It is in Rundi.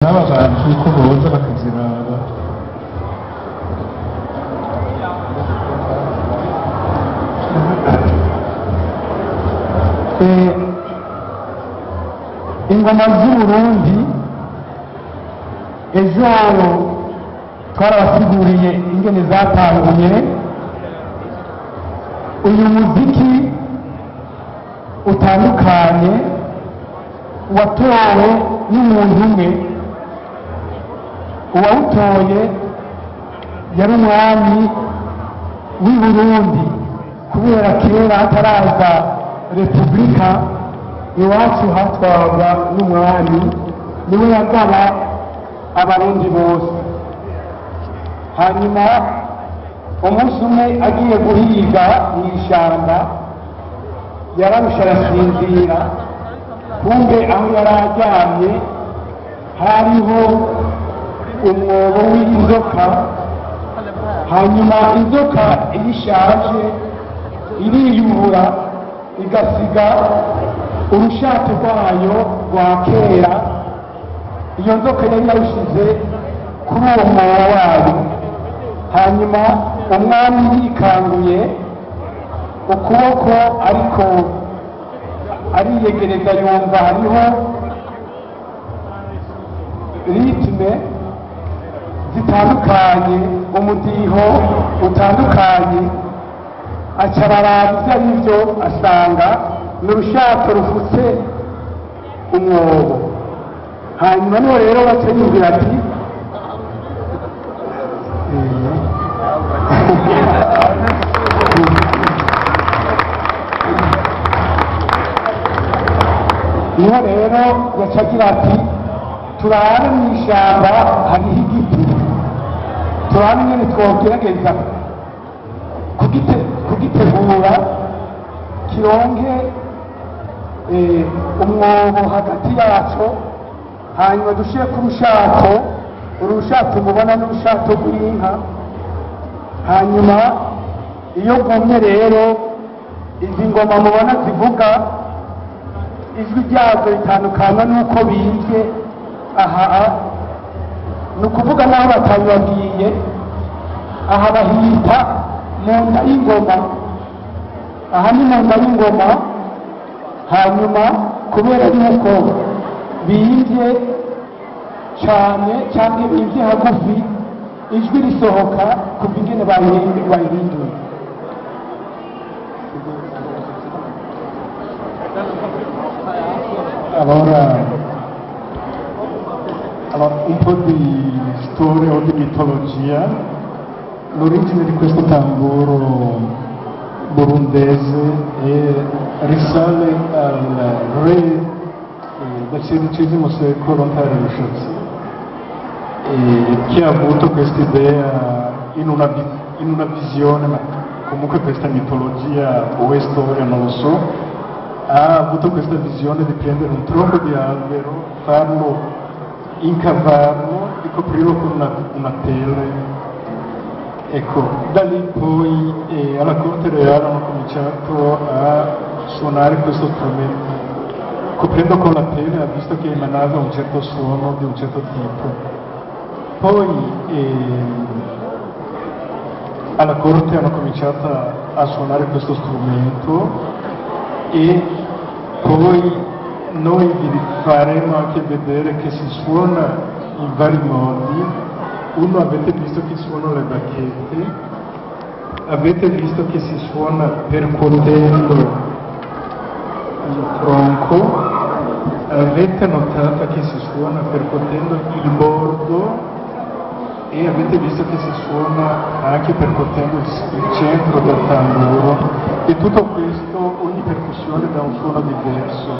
n'abantu uko boza bakaziraba ingoma z'Uburundi ejo twarabasiguriye ingene zatanguye. Uyu muziki utandukanye watowe n'umuntu umwe, uwawutoye yari umwami w'i Burundi, kubera kera hataraza repubulika iwacu hatwarwa n'umwami, niwe yagaba abarundi bose. Hanyuma umunsi umwe agiye guhiga mw'ishamba yararusha arasinzira, kumbe aho yari aryamye hariho umwobo w'inzoka. Hanyuma inzoka iyo ishaje iriyubura igasiga urushato rwayo rwa kera. Iyo nzoka yari yawushize kuri uwo mwobo wayo. Hanyuma umwami yikanguye ukuboko ariko ariyegereza, yumva hariho ritme zitandukanye, umudiho utandukanye. Aca araraba ivyo arivyo, asanga n'urushato rufutse umwobo. Hanyuma niho rero baca yumvira ati niho rero yaca agira ati turabe mw'ishamba hariho igiti, turabe ingene twogerageza kugitegura kironke umwobo hagati yaco, hanyuma dushireko urushato mubona n'urushato rw'inka. Hanyuma iyo rwumye rero, izi ngoma mubona zivuga ijwi ryazo ritandukana n'uko bimvye. Aha ni ukuvuga n'aho batabibabwiye, aha bahita mu nda y'ingoma. Aha ni mu nda y'ingoma. Hanyuma kubera yuko bimvye cane canke bimvye hagufi, ijwi risohoka kuva ingene bayihinduye. Allora, un po' di storia o di mitologia. L'origine di questo tamburo burundese risale al re del XVI secolo Ntarushatsi, che ha avuto questa idea in una visione, ma comunque questa mitologia o è storia non lo so, ha avuto questa visione di prendere un tronco di albero, farlo, incavarlo e coprirlo con una tela. Ecco, da lì poi alla corte reale hanno cominciato a suonare questo strumento, coprendo con la tela, visto che emanava un certo suono di un certo tipo. Poi alla corte hanno cominciato a suonare questo strumento, e poi noi vi faremo anche vedere che si suona in vari modi. Uno, avete visto che suonano le bacchette, avete visto che si suona percuotendo il tronco, avete notato che si suona percuotendo il bordo, e avete visto che si suona anche percuotendo il centro del tamburo. E tutto questo, ogni percussione dà un suono diverso.